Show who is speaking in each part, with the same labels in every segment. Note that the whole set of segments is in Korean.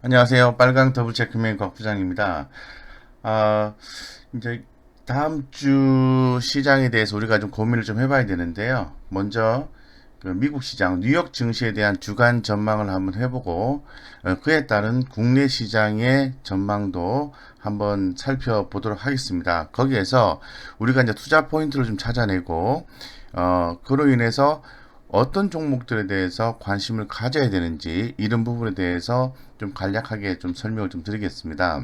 Speaker 1: 안녕하세요. 빨강 더블 체크맨 곽 부장입니다. 아, 이제 다음 주 시장에 대해서 우리가 좀 고민을 좀 해봐야 되는데요. 먼저 그 미국 시장, 뉴욕 증시에 대한 주간 전망을 한번 해보고 그에 따른 국내 시장의 전망도 한번 살펴보도록 하겠습니다. 거기에서 우리가 이제 투자 포인트를 좀 찾아내고 그로 인해서 어떤 종목들에 대해서 관심을 가져야 되는지 이런 부분에 대해서 좀 간략하게 좀 설명을 좀 드리겠습니다.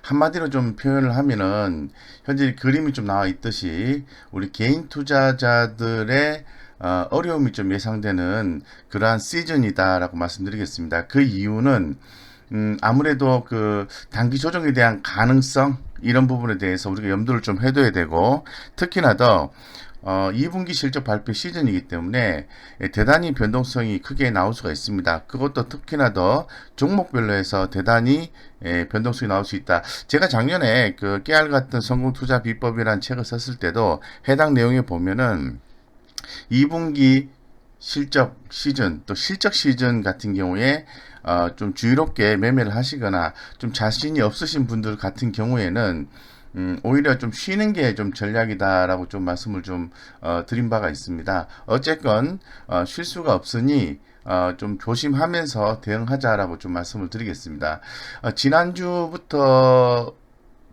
Speaker 1: 한마디로 좀 표현을 하면은 현재 그림이 좀 나와 있듯이 우리 개인 투자자들의 어려움이 좀 예상되는 그러한 시즌이다라고 말씀드리겠습니다. 그 이유는 아무래도 그 단기 조정에 대한 가능성 이런 부분에 대해서 우리가 염두를 좀 해둬야 되고 특히나 더 2분기 실적 발표 시즌이기 때문에 대단히 변동성이 크게 나올 수가 있습니다. 그것도 특히나 더 종목별로 해서 대단히 변동성이 나올 수 있다. 제가 작년에 그 깨알 같은 성공 투자 비법이라는 책을 썼을 때도 해당 내용에 보면은 2분기 실적 시즌 또 실적 시즌 같은 경우에 좀 주의롭게 매매를 하시거나 좀 자신이 없으신 분들 같은 경우에는 오히려 좀 쉬는 게 좀 전략이다라고 좀 말씀을 좀 드린 바가 있습니다. 어쨌건 쉴 수가 없으니 좀 조심하면서 대응하자라고 좀 말씀을 드리겠습니다.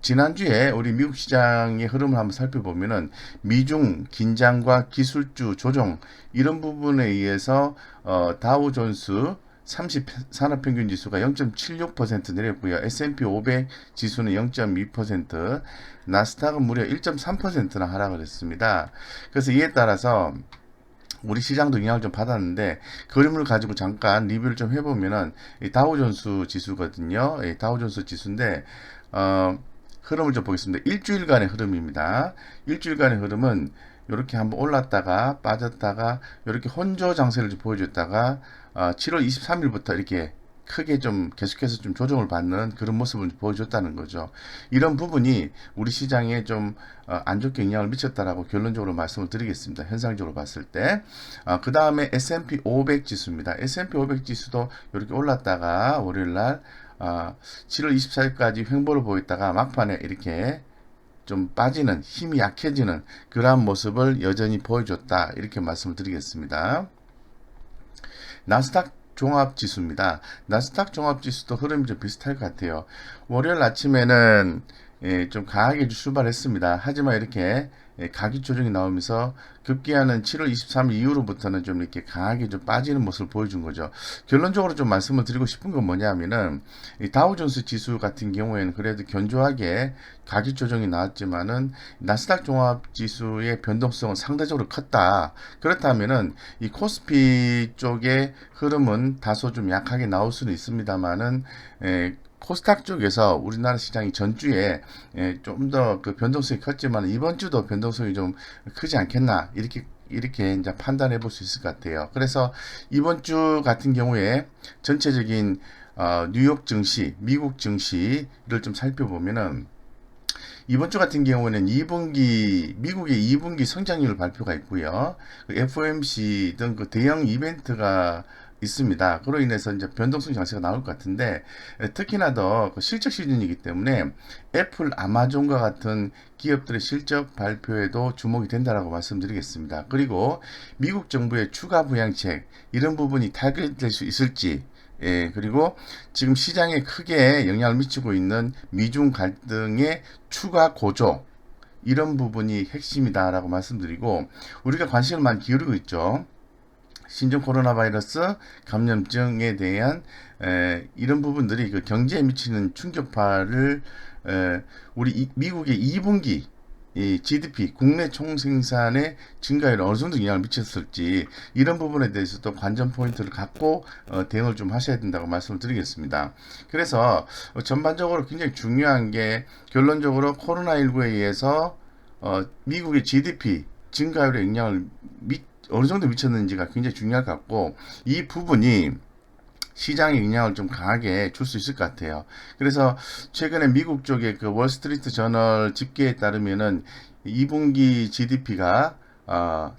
Speaker 1: 지난주에 우리 미국 시장의 흐름을 한번 살펴보면은 미중 긴장과 기술주 조정 이런 부분에 의해서 다우존스 30 산업평균 지수가 0.76% 내렸고요. S&P 500 지수는 0.2%, 나스닥은 무려 1.3%나 하락을 했습니다. 그래서 이에 따라서 우리 시장도 영향을 좀 받았는데 그림을 가지고 잠깐 리뷰를 좀 해보면은 이 다우존스 지수거든요. 이 다우존스 지수인데 흐름을 좀 보겠습니다. 일주일간의 흐름입니다. 일주일간의 흐름은 이렇게 한번 올랐다가 빠졌다가 이렇게 혼조 장세를 좀 보여줬다가 7월 23일부터 이렇게 크게 좀 계속해서 좀 조정을 받는 그런 모습을 보여줬다는 거죠. 이런 부분이 우리 시장에 좀 안 좋게 영향을 미쳤다라고 결론적으로 말씀을 드리겠습니다. 현상적으로 봤을 때. 그 다음에 S&P 500 지수입니다. S&P 500 지수도 이렇게 올랐다가 월요일날 7월 24일까지 횡보를 보였다가 막판에 이렇게 좀 빠지는 힘이 약해지는 그러한 모습을 여전히 보여줬다 이렇게 말씀을 드리겠습니다. 나스닥 종합지수입니다. 나스닥 종합지수도 흐름이 좀 비슷할 것 같아요. 월요일 아침에는 좀 강하게 출발했습니다. 하지만 이렇게 가격 조정이 나오면서 급기야는 7월 23일 이후로부터는 좀 이렇게 강하게 좀 빠지는 모습을 보여준 거죠. 결론적으로 좀 말씀을 드리고 싶은 건 뭐냐면은 이 다우존스 지수 같은 경우에는 그래도 견조하게 가격 조정이 나왔지만은 나스닥 종합 지수의 변동성은 상대적으로 컸다. 그렇다면은 이 코스피 쪽의 흐름은 다소 좀 약하게 나올 수는 있습니다만은 코스닥 쪽에서 우리나라 시장이 전주에 좀 더 그 변동성이 컸지만 이번 주도 변동성이 좀 크지 않겠나 이렇게 이제 판단해 볼 수 있을 것 같아요. 그래서 이번 주 같은 경우에 전체적인 뉴욕 증시, 미국 증시를 좀 살펴보면은 이번 주 같은 경우는 2분기 미국의 2분기 성장률 발표가 있고요. 그 FOMC 등 그 대형 이벤트가 있습니다. 그로 인해서 이제 변동성 장세가 나올 것 같은데 특히나 더그 실적 시즌이기 때문에 애플, 아마존과 같은 기업들의 실적 발표에도 주목이 된다라고 말씀드리겠습니다. 그리고 미국 정부의 추가 부양책 이런 부분이 타결될 수 있을지 그리고 지금 시장에 크게 영향을 미치고 있는 미중 갈등의 추가 고조, 이런 부분이 핵심이다라고 말씀드리고, 우리가 관심을 많이 기울이고 있죠. 신종 코로나 바이러스 감염증에 대한 이런 부분들이 그 경제에 미치는 충격파를 우리 미국의 2분기 이 GDP 국내 총생산의 증가율에 어느 정도 영향을 미쳤을지 이런 부분에 대해서도 관전 포인트를 갖고 대응을 좀 하셔야 된다고 말씀을 드리겠습니다. 그래서 전반적으로 굉장히 중요한 게 결론적으로 코로나19에 의해서 미국의 GDP 증가율에 영향을 어느 정도 미쳤는지가 굉장히 중요할 것 같고 이 부분이 시장에 영향을 좀 강하게 줄 수 있을 것 같아요. 그래서 최근에 미국 쪽의 그 월스트리트 저널 집계에 따르면은 2분기 GDP가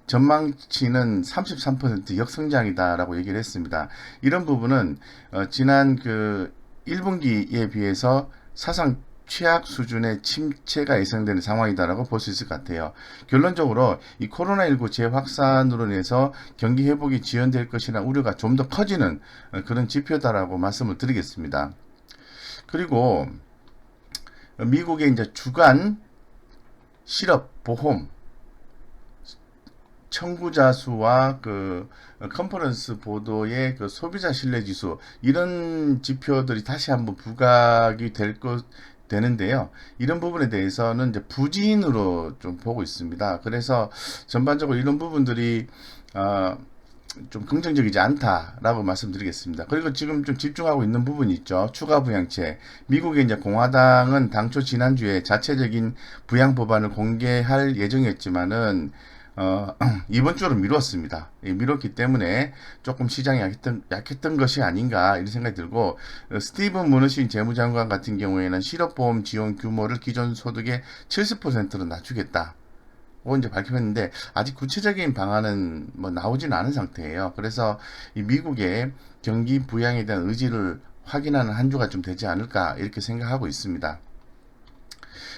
Speaker 1: 전망치는 33% 역성장이다라고 얘기를 했습니다. 이런 부분은 지난 그 1분기에 비해서 사상 최악 수준의 침체가 예상되는 상황이다라고 볼 수 있을 것 같아요. 결론적으로 이 코로나19 재확산으로 인해서 경기 회복이 지연될 것이라는 우려가 좀 더 커지는 그런 지표다라고 말씀을 드리겠습니다. 그리고 미국의 이제 주간 실업 보험 청구자 수와 그 컨퍼런스 보도의 그 소비자 신뢰 지수 이런 지표들이 다시 한번 부각이 되는데요. 이런 부분에 대해서는 이제 부진으로 좀 보고 있습니다. 그래서 전반적으로 이런 부분들이 좀 긍정적이지 않다라고 말씀드리겠습니다. 그리고 지금 좀 집중하고 있는 부분이 있죠. 추가 부양책. 미국의 이제 공화당은 당초 지난주에 자체적인 부양 법안을 공개할 예정이었지만은 이번 주로 미뤘습니다. 미뤘기 때문에 조금 시장이 약했던 것이 아닌가 이런 생각이 들고 스티븐 무누신 재무장관 같은 경우에는 실업보험 지원 규모를 기존 소득의 70%로 낮추겠다. 이제 밝혔는데 아직 구체적인 방안은 뭐 나오지는 않은 상태예요. 그래서 이 미국의 경기 부양에 대한 의지를 확인하는 한 주가 좀 되지 않을까 이렇게 생각하고 있습니다.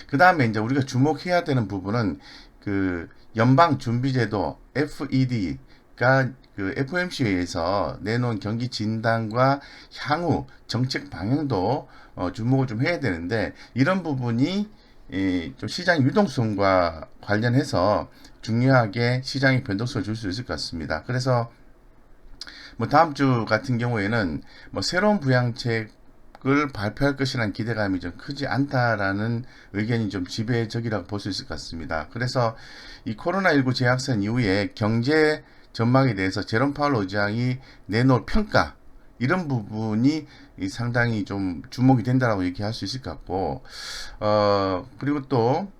Speaker 1: 그 다음에 이제 우리가 주목해야 되는 부분은 그 연방준비제도 FED가 그 FOMC에서 내놓은 경기 진단과 향후 정책 방향도 주목을 좀 해야 되는데 이런 부분이 좀 시장 유동성과 관련해서 중요하게 시장의 변동성을 줄 수 있을 것 같습니다. 그래서 뭐 다음 주 같은 경우에는 뭐 새로운 부양책을 발표할 것이라는 기대감이 좀 크지 않다라는 의견이 좀 지배적이라고 볼 수 있을 것 같습니다. 그래서 이 코로나19 재확산 이후에 경제 전망에 대해서 제롬 파월 의장이 내놓을 평가 이런 부분이 상당히 좀 주목이 된다라고 얘기할 수 있을 것 같고, 그리고 또,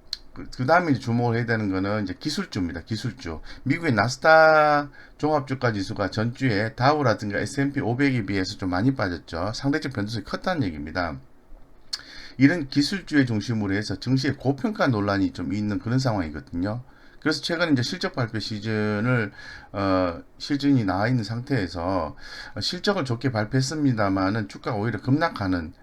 Speaker 1: 그 다음에 주목을 해야 되는 거는 이제 기술주입니다. 기술주. 미국의 나스닥 종합주가 지수가 전주에 다우라든가 S&P 500에 비해서 좀 많이 빠졌죠. 상대적 변동성이 컸다는 얘기입니다. 이런 기술주의 중심으로 해서 증시의 고평가 논란이 좀 있는 그런 상황이거든요. 그래서 최근 이제 실적 발표 시즌이 나와 있는 상태에서 실적을 좋게 발표했습니다만은 주가가 오히려 급락하는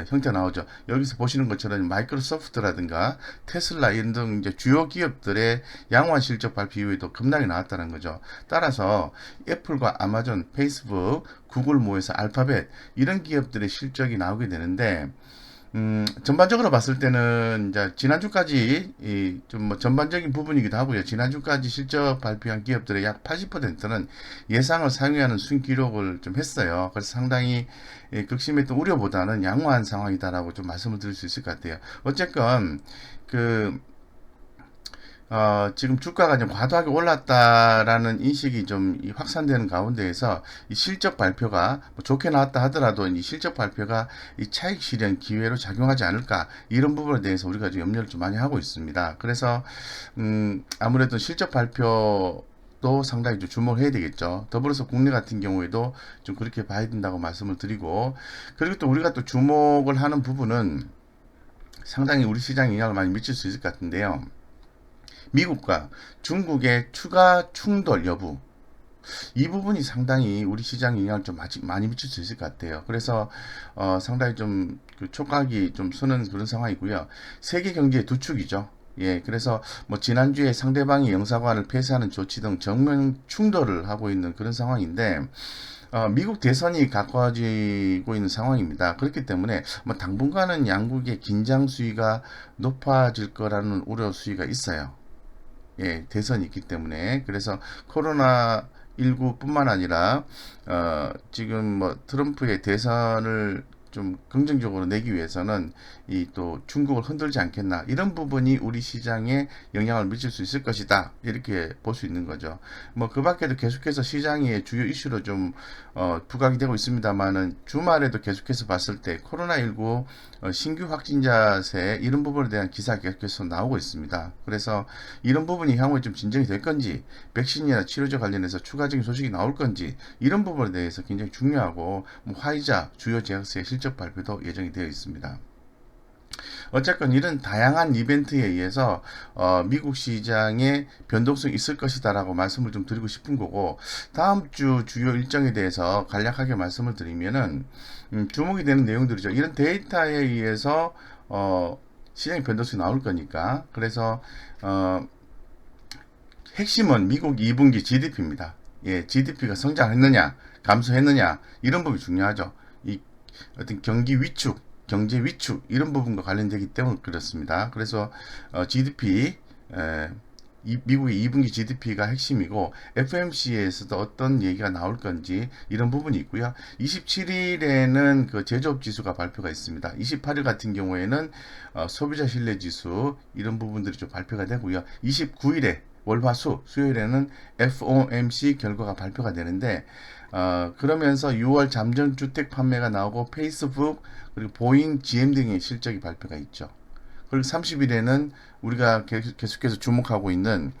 Speaker 1: 형태 나오죠. 여기서 보시는 것처럼 마이크로소프트라든가 테슬라 이런 등 이제 주요 기업들의 양호한 실적 발표 이후에도 급락이 나왔다는 거죠. 따라서 애플과 아마존, 페이스북, 구글 모여서 알파벳 이런 기업들의 실적이 나오게 되는데 전반적으로 봤을 때는 이제 지난주까지 좀 뭐 전반적인 부분이기도 하고요. 지난주까지 실적 발표한 기업들의 약 80%는 예상을 상회하는 순기록을 좀 했어요. 그래서 상당히 극심했던 우려보다는 양호한 상황이다라고 좀 말씀을 드릴 수 있을 것 같아요. 어쨌건 그 지금 주가가 좀 과도하게 올랐다라는 인식이 좀 확산되는 가운데에서 이 실적 발표가 뭐 좋게 나왔다 하더라도 이 실적 발표가 이 차익 실현 기회로 작용하지 않을까 이런 부분에 대해서 우리가 좀 염려를 좀 많이 하고 있습니다. 그래서 아무래도 실적 발표 도 상당히 좀 주목을 해야 되겠죠. 더불어서 국내 같은 경우에도 좀 그렇게 봐야 된다고 말씀을 드리고 그리고 또 우리가 또 주목을 하는 부분은 상당히 우리 시장에 영향을 많이 미칠 수 있을 것 같은데요. 미국과 중국의 추가 충돌 여부 이 부분이 상당히 우리 시장에 영향을 좀 많이 미칠 수 있을 것 같아요. 그래서 상당히 좀 그 촉각이 좀 서는 그런 상황이고요. 세계 경제의 두 축이죠. 예, 그래서 뭐 지난주에 상대방이 영사관을 폐쇄하는 조치 등 정면 충돌을 하고 있는 그런 상황인데 미국 대선이 가까워지고 있는 상황입니다. 그렇기 때문에 뭐 당분간은 양국의 긴장 수위가 높아질 거라는 우려 수위가 있어요. 예, 대선이 있기 때문에 그래서 코로나 19뿐만 아니라 지금 뭐 트럼프의 대선을 좀 긍정적으로 내기 위해서는 이 또 중국을 흔들지 않겠나 이런 부분이 우리 시장에 영향을 미칠 수 있을 것이다 이렇게 볼 수 있는 거죠. 뭐 그 밖에도 계속해서 시장의 주요 이슈로 좀 부각이 되고 있습니다만은 주말에도 계속해서 봤을 때 코로나19 신규 확진자세 이런 부분에 대한 기사가 계속해서 나오고 있습니다. 그래서 이런 부분이 향후에 좀 진정이 될 건지 백신이나 치료제 관련해서 추가적인 소식이 나올 건지 이런 부분에 대해서 굉장히 중요하고 뭐 화이자 주요 제약사의 실적 발표도 예정이 되어 있습니다. 어쨌건 이런 다양한 이벤트에 의해서 미국 시장에 변동성이 있을 것이다라고 말씀을 좀 드리고 싶은 거고, 다음 주 주요 일정에 대해서 간략하게 말씀을 드리면은 주목이 되는 내용들이죠. 이런 데이터에 의해서 시장의 변동성이 나올 거니까. 그래서 핵심은 미국 2분기 GDP입니다. 예, GDP가 성장했느냐, 감소했느냐, 이런 부분이 중요하죠. 이 어떤 경기 위축, 경제 위축, 이런 부분과 관련되기 때문에 그렇습니다. 그래서 GDP, 미국의 2분기 GDP가 핵심이고, FMC에서도 어떤 얘기가 나올 건지, 이런 부분이 있고요. 27일에는 그 제조업 지수가 발표가 있습니다. 28일 같은 경우에는 소비자 신뢰 지수, 이런 부분들이 좀 발표가 되고요. 29일에 월화수 수요일에는 FOMC 결과가 발표가 되는데, 그러면서 6월 잠정주택 판매가 나오고 페이스북 그리고 보잉 GM 등의 실적이 발표가 있죠. 그리고 30일에는 우리가 계속해서 주목하고 있는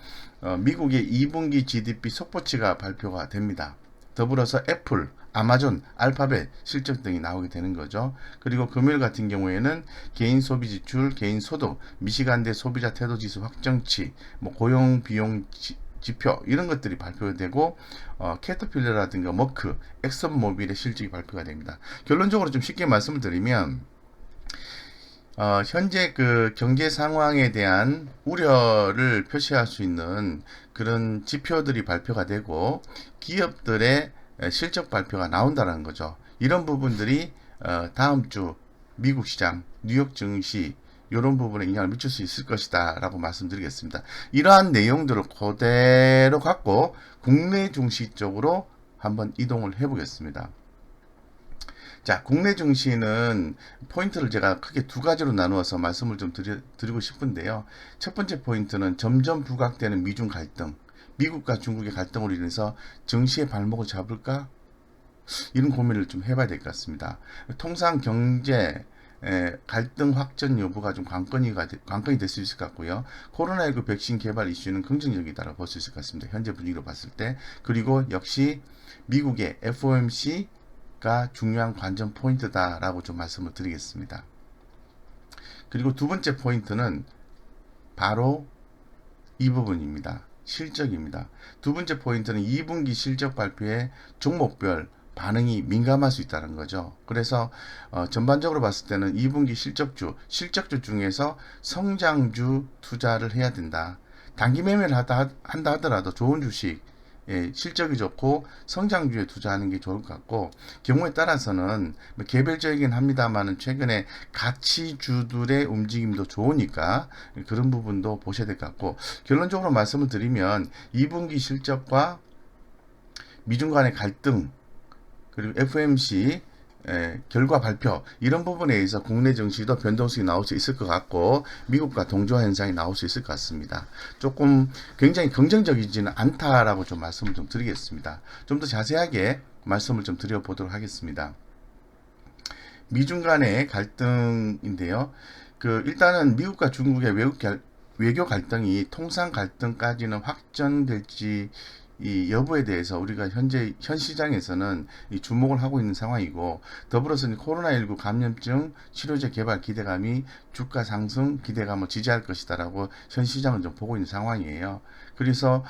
Speaker 1: 미국의 2분기 GDP 속보치가 발표가 됩니다. 더불어서 애플, 아마존, 알파벳 실적 등이 나오게 되는 거죠. 그리고 금요일 같은 경우에는 개인 소비 지출, 개인 소득, 미시간대 소비자 태도 지수 확정치, 뭐 고용 비용 지표 이런 것들이 발표되고 캐터필러라든가 머크, 엑선모빌의 실적이 발표가 됩니다. 결론적으로 좀 쉽게 말씀을 드리면 현재 그 경제 상황에 대한 우려를 표시할 수 있는 그런 지표들이 발표가 되고 기업들의 실적 발표가 나온다는 거죠. 이런 부분들이 다음 주 미국 시장, 뉴욕 증시 이런 부분에 영향을 미칠 수 있을 것이다 라고 말씀드리겠습니다. 이러한 내용들을 그대로 갖고 국내 증시 쪽으로 한번 이동을 해 보겠습니다. 자, 국내 증시는 포인트를 제가 크게 두 가지로 나누어서 말씀을 좀 드리고 싶은데요. 첫 번째 포인트는 점점 부각되는 미중 갈등, 미국과 중국의 갈등으로 인해서 증시의 발목을 잡을까? 이런 고민을 좀 해봐야 될 것 같습니다. 통상 경제 갈등 확전 여부가 좀 관건이 될 수 있을 것 같고요. 코로나19 백신 개발 이슈는 긍정적이다라고 볼 수 있을 것 같습니다. 현재 분위기로 봤을 때. 그리고 역시 미국의 FOMC 가 중요한 관전 포인트다라고 좀 말씀을 드리겠습니다. 그리고 두 번째 포인트는 바로 이 부분입니다. 실적입니다. 두 번째 포인트는 2분기 실적 발표에 종목별 반응이 민감할 수 있다는 거죠. 그래서 전반적으로 봤을 때는 2분기 실적주 중에서 성장주 투자를 해야 된다. 단기 매매를 한다 하더라도 좋은 주식, 실적이 좋고 성장주에 투자하는 게 좋을 것 같고, 경우에 따라서는 개별적이긴 합니다만은 최근에 가치주들의 움직임도 좋으니까 그런 부분도 보셔야 될 것 같고, 결론적으로 말씀을 드리면 2분기 실적과 미중 간의 갈등 그리고 FMC 결과 발표 이런 부분에 의해서 국내 증시도 변동성이 나올 수 있을 것 같고 미국과 동조화 현상이 나올 수 있을 것 같습니다. 조금 굉장히 긍정적이지는 않다라고 좀 말씀을 좀 드리겠습니다. 좀 더 자세하게 말씀을 좀 드려보도록 하겠습니다. 미중 간의 갈등인데요. 일단은 미국과 중국의 외교 갈등이 통상 갈등까지는 확전될지 이 여부에 대해서 우리가 현 시장에서는 주목을 하고 있는 상황이고, 더불어서 코로나19 감염증 치료제 개발 기대감이 주가 상승 기대감을 지지할 것이다라고 현 시장은 좀 보고 있는 상황이에요. 그래서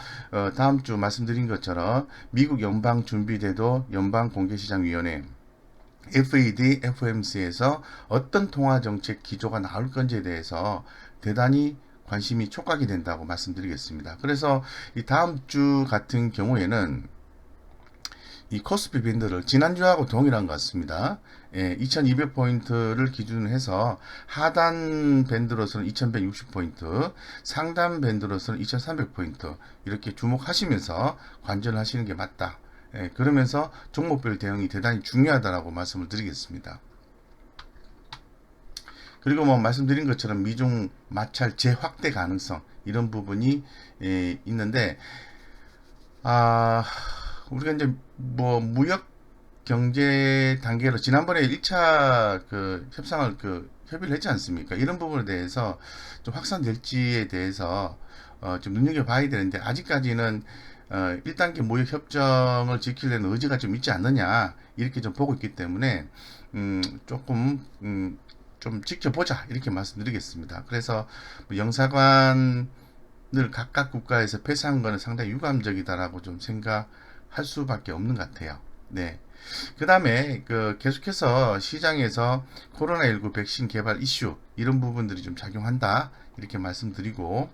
Speaker 1: 다음 주 말씀드린 것처럼 미국 연방준비제도 연방공개시장위원회 FED, FOMC에서 어떤 통화정책 기조가 나올 건지에 대해서 대단히 관심이 촉각이 된다고 말씀드리겠습니다. 그래서 이 다음 주 같은 경우에는 이 코스피 밴드를 지난주하고 동일한 것 같습니다. 2200포인트를 기준으로 해서 하단 밴드로서는 2160포인트, 상단 밴드로서는 2300포인트 이렇게 주목하시면서 관전을 하시는 게 맞다. 그러면서 종목별 대응이 대단히 중요하다라고 말씀을 드리겠습니다. 그리고 말씀드린 것처럼 미중 마찰 재확대 가능성 이런 부분이 있는데 우리가 이제 무역 경제 단계로 지난번에 1차 협상을 협의를 했지 않습니까? 이런 부분에 대해서 좀 확산될지에 대해서 좀 눈여겨봐야 되는데 아직까지는 1단계 무역 협정을 지키려는 의지가 좀 있지 않느냐 이렇게 좀 보고 있기 때문에 조금 좀 지켜보자 이렇게 말씀드리겠습니다. 그래서 뭐 영사관을 각각 국가에서 폐쇄한 거는 상당히 유감적이다라고 좀 생각할 수밖에 없는 것 같아요. 네. 그 다음에 계속해서 시장에서 코로나19 백신 개발 이슈 이런 부분들이 좀 작용한다 이렇게 말씀드리고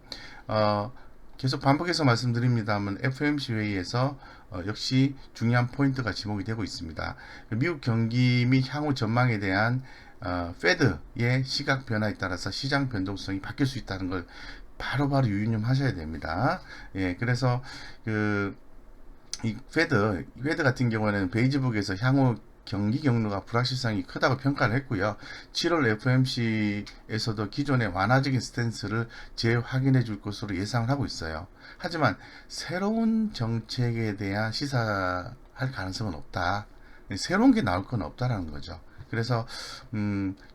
Speaker 1: 계속 반복해서 말씀드립니다만 FOMC 회의에서 역시 중요한 포인트가 지목이 되고 있습니다. 미국 경기 및 향후 전망에 대한 페드의 시각 변화에 따라서 시장 변동성이 바뀔 수 있다는 걸 바로바로 유념하셔야 됩니다. 예, 그래서 이 페드 같은 경우는 베이지북에서 향후 경기 경로가 불확실성이 크다고 평가를 했고요. 7월 FOMC에서도 기존의 완화적인 스탠스를 재확인해 줄 것으로 예상을 하고 있어요. 하지만 새로운 정책에 대한 시사할 가능성은 없다. 새로운 게 나올 건 없다라는 거죠. 그래서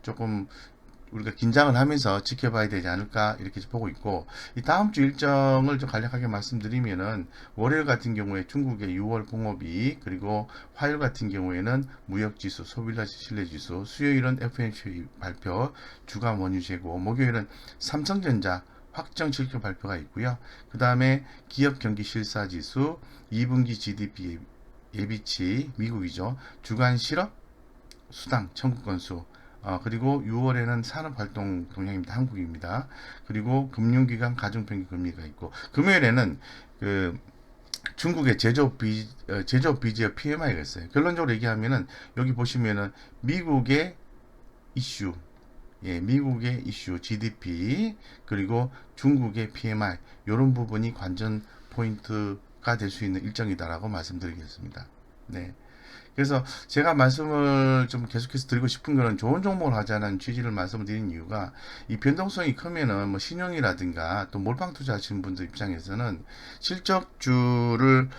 Speaker 1: 조금 우리가 긴장을 하면서 지켜봐야 되지 않을까 이렇게 보고 있고, 이 다음 주 일정을 좀 간략하게 말씀드리면은 월요일 같은 경우에 중국의 6월 공업이, 그리고 화요일 같은 경우에는 무역지수, 소비자 신뢰지수, 수요일은 FOMC 발표, 주간 원유 재고, 목요일은 삼성전자 확정 실적 발표가 있고요. 그 다음에 기업 경기 실사지수, 2분기 GDP 예비치 미국이죠. 주간 실업 수당 청구 건수, 그리고 6월에는 산업활동 동향입니다. 한국입니다. 그리고 금융기관 가중평균 금리가 있고, 금요일에는 중국의 제조업 비즈의 PMI가 있어요. 결론적으로 얘기하면은 여기 보시면은 미국의 이슈, 미국의 이슈 GDP, 그리고 중국의 PMI, 이런 부분이 관전 포인트가 될 수 있는 일정이다라고 말씀드리겠습니다. 네. 그래서 제가 말씀을 좀 계속해서 드리고 싶은 거는 좋은 종목을 하자는 취지를 말씀을 드린 이유가, 이 변동성이 크면은 뭐 신용이라든가 또 몰빵 투자하시는 분들 입장에서는 실적주를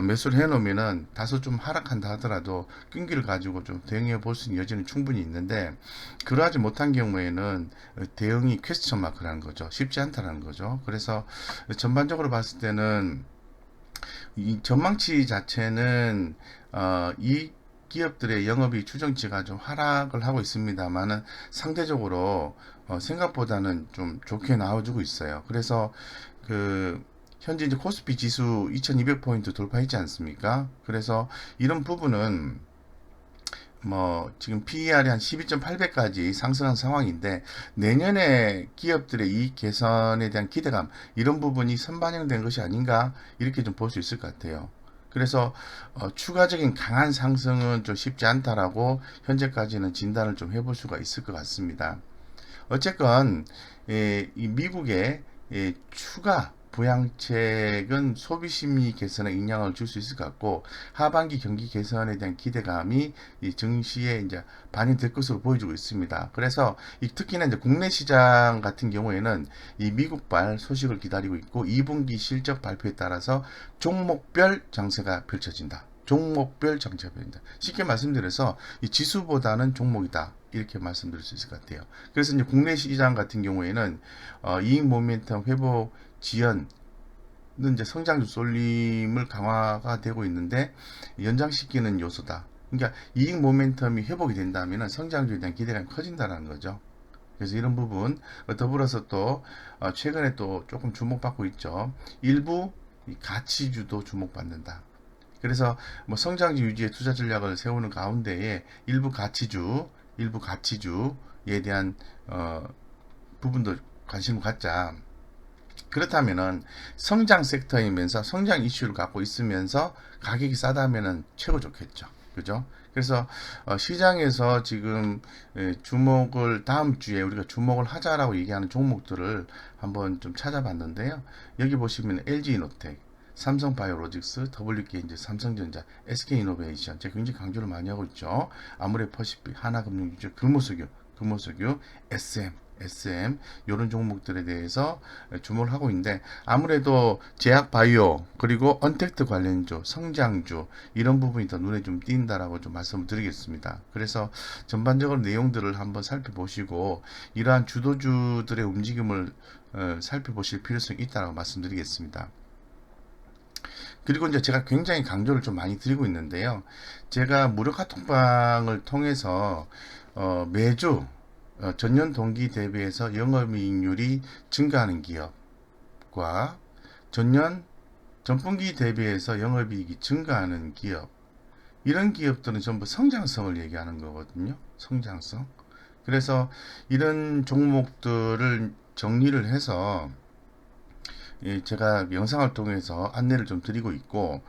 Speaker 1: 매수를 해 놓으면은 다소 좀 하락한다 하더라도 끈기를 가지고 좀 대응해 볼 수 있는 여지는 충분히 있는데, 그러하지 못한 경우에는 대응이 퀘스천 마크라는 거죠. 쉽지 않다라는 거죠. 그래서 전반적으로 봤을 때는 이 전망치 자체는 이 기업들의 영업이 추정치가 좀 하락을 하고 있습니다만은 상대적으로 생각보다는 좀 좋게 나와주고 있어요. 그래서 현재 이제 코스피 지수 2200포인트 돌파했지 않습니까? 그래서 이런 부분은 뭐 지금 PER이 한 12.8배까지 상승한 상황인데, 내년에 기업들의 이익 개선에 대한 기대감, 이런 부분이 선반영된 것이 아닌가 이렇게 좀 볼 수 있을 것 같아요. 그래서 추가적인 강한 상승은 좀 쉽지 않다라고 현재까지는 진단을 좀 해볼 수가 있을 것 같습니다. 어쨌건 이 미국의 추가 부양책은 소비 심리 개선에 영향을 줄 수 있을 것 같고, 하반기 경기 개선에 대한 기대감이 이 증시에 이제 반영될 것으로 보여지고 있습니다. 그래서 특히나 이제 국내 시장 같은 경우에는 이 미국발 소식을 기다리고 있고, 2분기 실적 발표에 따라서 종목별 장세가 펼쳐진다. 종목별 장세가 펼쳐진다. 쉽게 말씀드려서 이 지수보다는 종목이다, 이렇게 말씀드릴 수 있을 것 같아요. 그래서 이제 국내 시장 같은 경우에는 이익 모멘텀 회복 지연은 이제 성장주 쏠림을 강화가 되고 있는데, 연장시키는 요소다. 그러니까 이익 모멘텀이 회복이 된다면 성장주에 대한 기대감이 커진다는 거죠. 그래서 이런 부분, 더불어서 또 최근에 또 조금 주목받고 있죠. 일부 가치주도 주목받는다. 그래서 뭐 성장주 유지의 투자 전략을 세우는 가운데에 일부 가치주에 대한 부분도 관심을 갖자. 그렇다면은 성장 섹터이면서 성장 이슈를 갖고 있으면서 가격이 싸다면은 최고 좋겠죠. 그죠? 그래서 시장에서 지금 다음 주에 우리가 주목을 하자라고 얘기하는 종목들을 한번 좀 찾아봤는데요. 여기 보시면 LG이노텍, 삼성바이오로직스, WK인제, 삼성전자, SK이노베이션, 제가 굉장히 강조를 많이 하고 있죠. 아모레퍼시픽, 하나금융주주, 금호석유, SM 이런 종목들에 대해서 주목을 하고 있는데, 아무래도 제약바이오 그리고 언택트 관련주, 성장주, 이런 부분이 더 눈에 좀 띈다라고 좀 말씀을 드리겠습니다. 그래서 전반적으로 내용들을 한번 살펴보시고 이러한 주도주들의 움직임을 살펴보실 필요성이 있다고 말씀드리겠습니다. 그리고 이제 제가 굉장히 강조를 좀 많이 드리고 있는데요. 제가 무료 카톡방을 통해서 매주 전년 동기 대비해서 영업이익률이 증가하는 기업과 전분기 대비해서 영업이익이 증가하는 기업, 이런 기업들은 전부 성장성을 얘기하는 거거든요. 성장성. 그래서 이런 종목들을 정리를 해서 제가 영상을 통해서 안내를 좀 드리고 있고,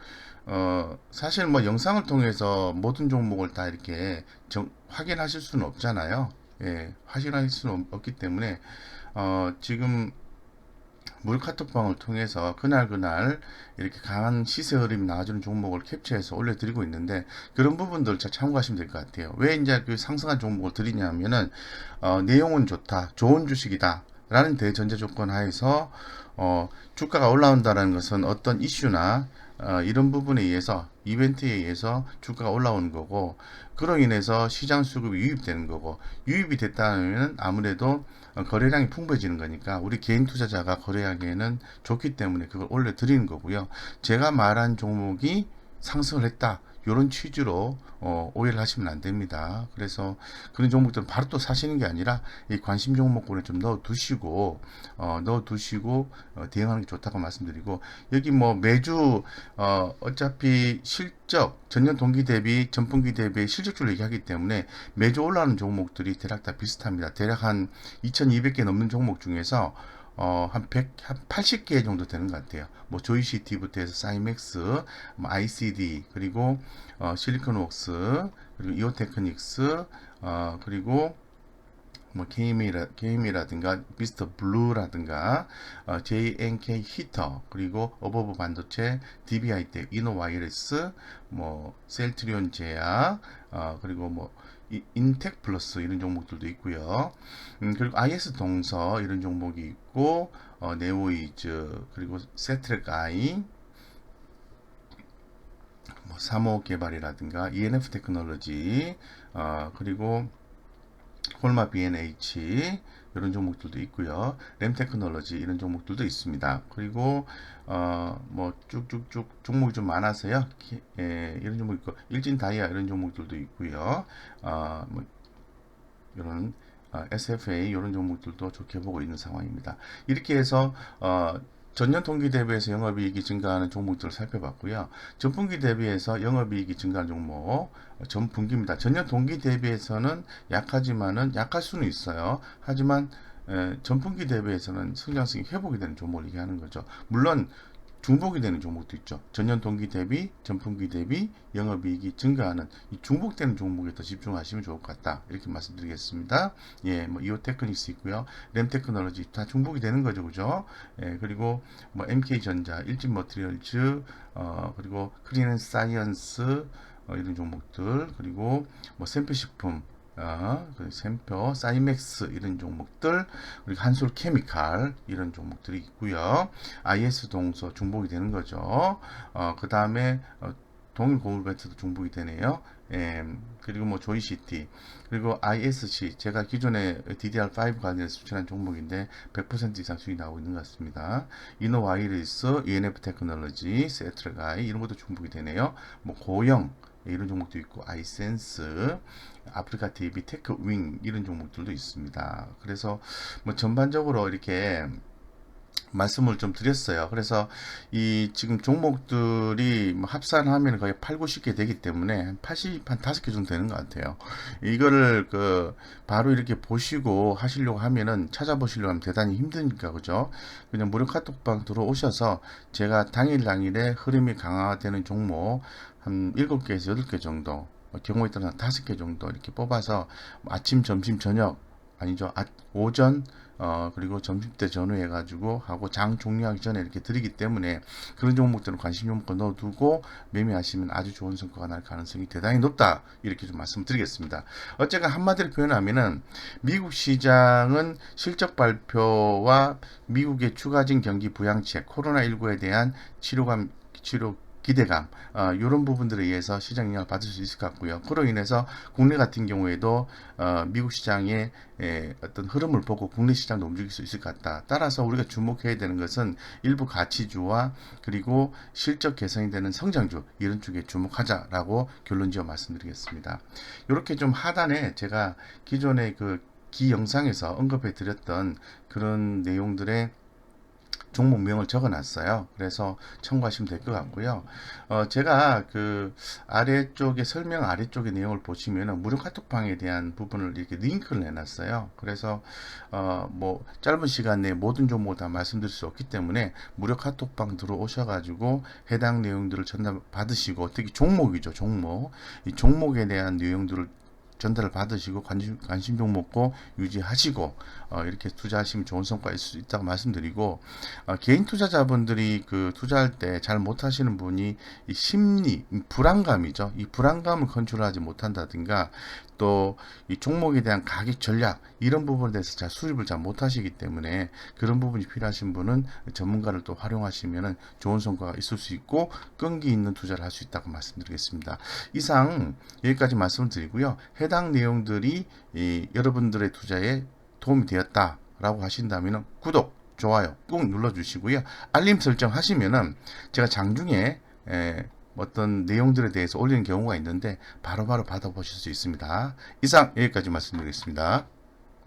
Speaker 1: 사실 뭐 영상을 통해서 모든 종목을 다 이렇게 확인하실 수는 없잖아요. 예, 확인할 수는 없기 때문에, 지금 물카톡방을 통해서 그날 이렇게 강한 시세 흐름이 나와주는 종목을 캡처해서 올려드리고 있는데, 그런 부분들 잘 참고하시면 될 것 같아요. 왜 이제 그 상승한 종목을 드리냐면은, 내용은 좋다, 좋은 주식이다 라는 대전제 조건 하에서 주가가 올라온다는 것은 어떤 이슈나 이런 부분에 의해서, 이벤트에 의해서 주가가 올라오는 거고, 그로 인해서 시장 수급이 유입되는 거고, 유입이 됐다면 아무래도 거래량이 풍부해지는 거니까 우리 개인 투자자가 거래하기에는 좋기 때문에 그걸 올려드리는 거고요. 제가 말한 종목이 상승을 했다, 이런 취지로 오해를 하시면 안 됩니다. 그래서 그런 종목들은 바로 또 사시는 게 아니라 이 관심 종목군에 좀 넣어두시고 대응하는 게 좋다고 말씀드리고, 여기 뭐 매주 어차피 실적 전년 동기 대비 전분기 대비 실적주를 얘기하기 때문에 매주 올라오는 종목들이 대략 다 비슷합니다. 대략 한 2200개 넘는 종목 중에서 한 80개 정도 되는 것 같아요. 뭐 조이시티부터 해서 사이맥스, 뭐 ICD, 그리고 실리콘웍스, 그리고 이오테크닉스, 그리고 뭐 게임이라든가 미스터 블루라든가 JNK 히터, 그리고 어버브 반도체, DB하이텍, 이노와이러스, 뭐 셀트리온 제약, 그리고 뭐 인텍 플러스 이런 종목들도 있고요. 그리고 IS 동서 이런 종목이 있고, 네오이즈, 그리고 세트렉 아이, 뭐 사모 개발이라든가 ENF 테크놀로지, 그리고 홀마 B&H 이런 종목들도 있고요. 램 테크놀로지 이런 종목들도 있습니다. 그리고 뭐 쭉쭉쭉 종목이 좀 많아서요. 이런 종목 있고, 일진 다이아 이런 종목들도 있고요. 뭐 이런 SFA 이런 종목들도 좋게 보고 있는 상황입니다. 이렇게 해서 전년 동기 대비해서 영업이익이 증가하는 종목들을 살펴봤고요. 전분기 대비해서 영업이익이 증가하는 종목, 전분기입니다. 전년 동기 대비해서는 약하지만은 약할 수는 있어요. 하지만 전분기 대비해서는 성장성이 회복이 되는 종목을 얘기하는 거죠. 물론 중복이 되는 종목도 있죠. 전년 동기 대비, 전분기 대비 영업이익이 증가하는 이 중복되는 종목에 더 집중하시면 좋을 것 같다, 이렇게 말씀드리겠습니다. 예, 뭐 이오테크닉스 있고요, 램테크놀로지 다 중복이 되는 거죠, 그죠? 예, 그리고 뭐 MK전자, 일진머티리얼즈, 그리고 크린앤사이언스 이런 종목들, 그리고 뭐 샘표식품, 샘표, 사이맥스 이런 종목들, 그리고 한솔 케미칼 이런 종목들이 있고요. IS 동서 중복이 되는 거죠. 그 다음에 동일 고물벤트도 중복이 되네요. 그리고 뭐 조이시티, 그리고 ISC, 제가 기존에 DDR5 관련해서 추천한 종목인데 100% 이상 수익이 나오고 있는 것 같습니다. 이노와이리스, ENF 테크놀로지, 세트라가이 이런 것도 중복이 되네요. 뭐 고영 이런 종목도 있고, 아이센스, 아프리카 TV, 테크윙 이런 종목들도 있습니다. 그래서 뭐 전반적으로 이렇게 말씀을 좀 드렸어요. 그래서 이 지금 종목들이 뭐 합산하면 거의 8, 90개 되기 때문에 한 5개 정도 되는 것 같아요. 이거를 바로 이렇게 보시고 하시려고 하면은, 찾아보시려고 하면 대단히 힘드니까, 그죠? 그냥 무료 카톡방 들어오셔서 제가 당일에 흐름이 강화되는 종목 한 7개에서 8개 정도, 경우에 따라 5개 정도 이렇게 뽑아서 아침, 점심, 저녁, 아니죠, 오전, 그리고 점심때 전후해 가지고 하고 장 종료하기 전에 이렇게 드리기 때문에, 그런 종목들은 관심 종목을 넣어두고 매매하시면 아주 좋은 성과가 날 가능성이 대단히 높다, 이렇게 좀 말씀드리겠습니다. 어쨌든 한마디로 표현하면은, 미국 시장은 실적 발표와 미국의 추가적인 경기 부양책, 코로나19에 대한 치료 기대감, 이런 부분들에 의해서 시장 영향을 받을 수 있을 것 같고요. 그로 인해서 국내 같은 경우에도 미국 시장의 어떤 흐름을 보고 국내 시장도 움직일 수 있을 것 같다. 따라서 우리가 주목해야 되는 것은 일부 가치주와 그리고 실적 개선이 되는 성장주, 이런 쪽에 주목하자라고 결론지어 말씀드리겠습니다. 이렇게 좀 하단에 제가 기존에 기 영상에서 언급해 드렸던 그런 내용들의 종목명을 적어 놨어요. 그래서 참고하시면 될 것 같고요. 제가 그 아래쪽에 설명 아래쪽의 내용을 보시면은 무료 카톡방에 대한 부분을 이렇게 링크를 해놨어요. 그래서 뭐 짧은 시간 내에 모든 종목 다 말씀드릴 수 없기 때문에 무료 카톡방 들어오셔가지고 해당 내용들을 전달 받으시고, 특히 종목이죠, 종목. 이 종목에 대한 내용들을 전달을 받으시고 관심 종목고 유지하시고 이렇게 투자하시면 좋은 성과가 있을 수 있다고 말씀드리고, 개인 투자자분들이 그 투자할 때 잘 못하시는 분이 이 심리, 불안감이죠. 이 불안감을 컨트롤하지 못한다든가, 또 이 종목에 대한 가격 전략, 이런 부분에 대해서 잘 수립을 잘 못하시기 때문에 그런 부분이 필요하신 분은 전문가를 또 활용하시면 좋은 성과가 있을 수 있고 끈기 있는 투자를 할 수 있다고 말씀드리겠습니다. 이상 여기까지 말씀을 드리고요. 해당 내용들이 여러분들의 투자에 도움이 되었다라고 하신다면 구독, 좋아요 꾹 눌러주시고요. 알림 설정 하시면은 제가 장중에 어떤 내용들에 대해서 올리는 경우가 있는데 바로바로 받아보실 수 있습니다. 이상 여기까지 말씀드리겠습니다.